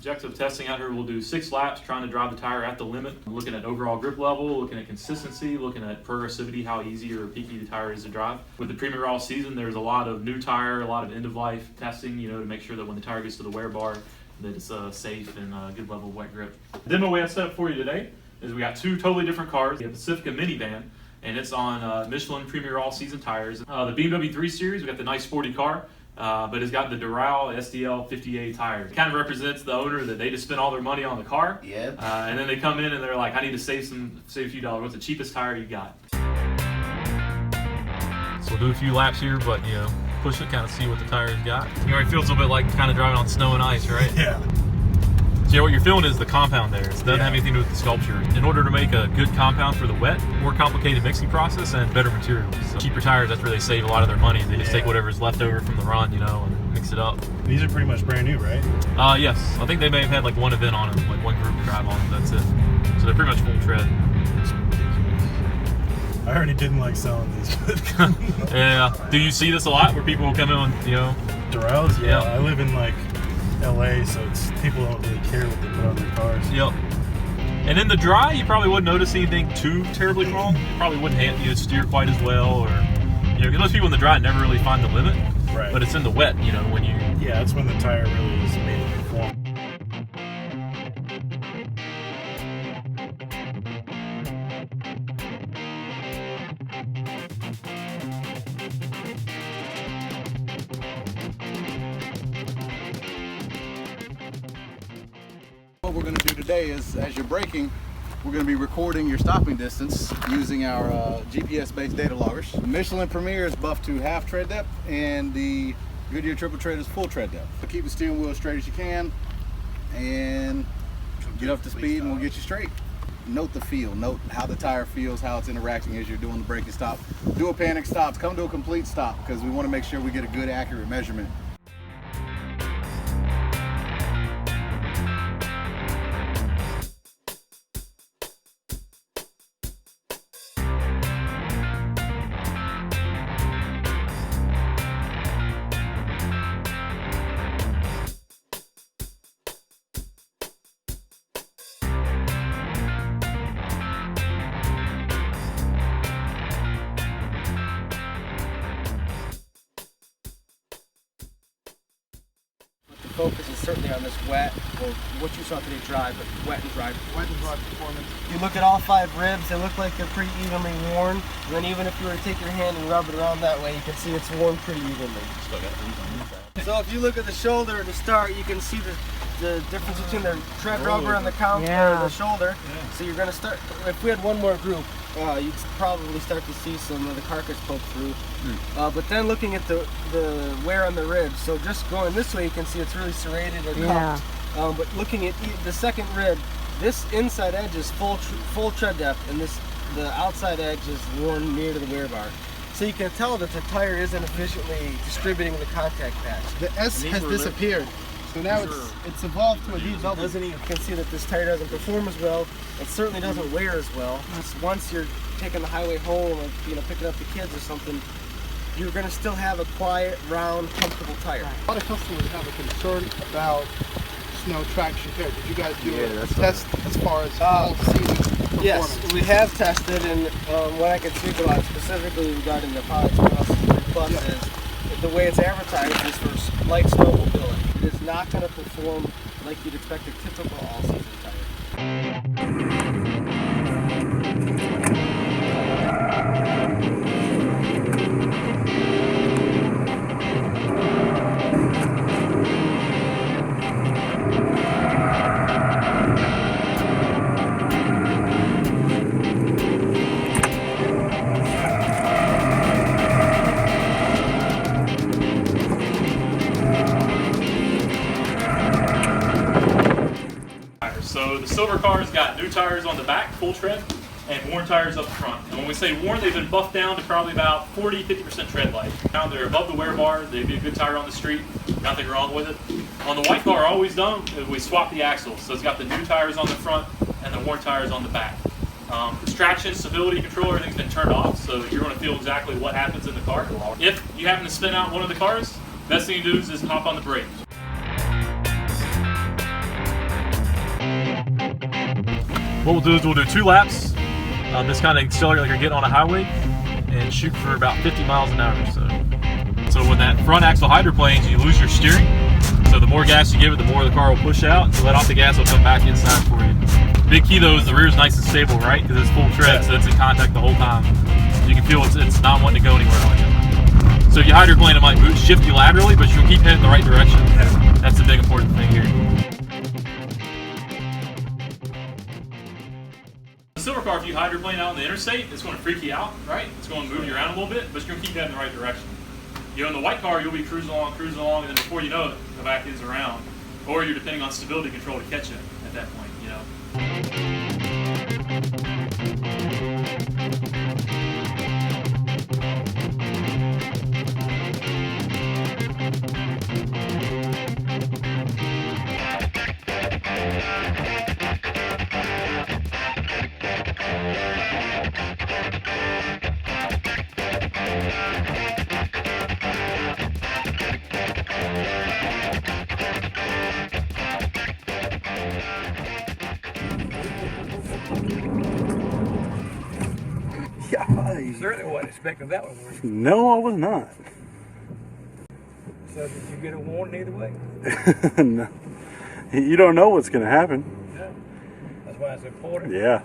Objective testing out here, we'll do 6 laps trying to drive the tire at the limit, looking at overall grip level, looking at consistency, looking at progressivity, how easy or peaky the tire is to drive. With the Premier All season, there's a lot of new tire, a lot of end-of-life testing, to make sure that when the tire gets to the wear bar, that it's safe and good level of wet grip. The demo we have set up for you today is we got 2 totally different cars. We have a Pacifica minivan, and it's on Michelin Premier All season tires. The BMW 3 Series, we got the nice sporty car. But it's got the Doral SDL 50A tire. It kind of represents the owner that they just spent all their money on the car. Yeah. And then they come in and they're like, I need to save a few dollars. What's the cheapest tire you got? So we'll do a few laps here, but push it, kind of see what the tire's got. It already feels a little bit like kind of driving on snow and ice, right? Yeah. So what you're feeling is the compound there. It doesn't have anything to do with the sculpture. In order to make a good compound for the wet, more complicated mixing process and better materials. So cheaper tires, that's where they save a lot of their money. They just take whatever's left over from the run, and mix it up. These are pretty much brand new, right? Yes. I think they may have had like one event on them, like one group drive on them, that's it. So they're pretty much full tread. I already didn't like selling these. Yeah. Do you see this a lot where people will come in, Dorals? Yeah. I live in LA, so people don't really care what they put on their cars. Yep. And in the dry, you probably wouldn't notice anything too terribly wrong. Probably wouldn't steer quite as well, or because most people in the dry never really find the limit. Right. But it's in the wet, when you. Yeah, that's when the tire really is made to perform. What we're going to do today is, as you're braking, we're going to be recording your stopping distance using our GPS-based data loggers. The Michelin Premier is buffed to half tread depth, and the Goodyear triple tread is full tread depth. So keep the steering wheel as straight as you can, and get up to speed, and we'll get you straight. Note the feel, note how the tire feels, how it's interacting as you're doing the braking stop. Do a panic stop, come to a complete stop, because we want to make sure we get a good, accurate measurement. Focus is certainly on this wet, or what you saw today dry, but wet and dry performance. You look at all 5 ribs, they look like they're pretty evenly worn. And then even if you were to take your hand and rub it around that way, you can see it's worn pretty evenly. So if you look at the shoulder to start, you can see the difference between the tread rubber and the the shoulder. Yeah. So you're going to start, if we had one more group, you'd probably start to see some of the carcass poke through. But then looking at the wear on the ribs, so just going this way you can see it's really serrated or cupped. But looking at the second rib, this inside edge is full tread depth, and the outside edge is worn near to the wear bar. So you can tell that the tire isn't efficiently distributing the contact patch. The S has disappeared. So now it's evolved to a DW. You can see that this tire doesn't perform as well. It certainly doesn't wear as well. Once you're taking the highway home or picking up the kids or something, you're going to still have a quiet, round, comfortable tire. A lot of customers have a concern about snow traction care. Did you guys do a test as far as all-season performance? Yes, we have tested, and what I can speak about specifically regarding the products Plus is the way it's advertised is for light snowmobiling. It is not going to perform like you'd expect a typical all-season tire. So the silver car's got new tires on the back, full tread, and worn tires up front. And when we say worn, they've been buffed down to probably about 40-50% tread life. Now they're above the wear bar, they'd be a good tire on the street, nothing wrong with it. On the white car, all we've done is we swapped the axles. So it's got the new tires on the front and the worn tires on the back. Traction, stability control, everything's been turned off, so you're going to feel exactly what happens in the car. If you happen to spin out one of the cars, best thing to do is just hop on the brakes. What we'll do is we'll do 2 laps. This kind of accelerate like you're getting on a highway and shoot for about 50 miles an hour. So when that front axle hydroplanes, you lose your steering. So the more gas you give it, the more the car will push out. You let off the gas, it'll come back inside for you. Big key though is the rear's nice and stable, right? Because it's full tread, so it's in contact the whole time. You can feel it's not wanting to go anywhere like that. So if you hydroplane, it might shift you laterally, but you'll keep heading the right direction. That's the big important thing here. The silver car, if you hydroplane out on the interstate, it's going to freak you out, right? It's going to move you around a little bit, but you're going to keep heading the right direction. You know, in the white car, you'll be cruising along, and then before you know it, the back is around. Or you're depending on stability control to catch it at that point, you know. You certainly wasn't expecting that one, were you? No, I was not. So did you get a warning either way? No. You don't know what's going to happen. No. That's why it's important. Yeah.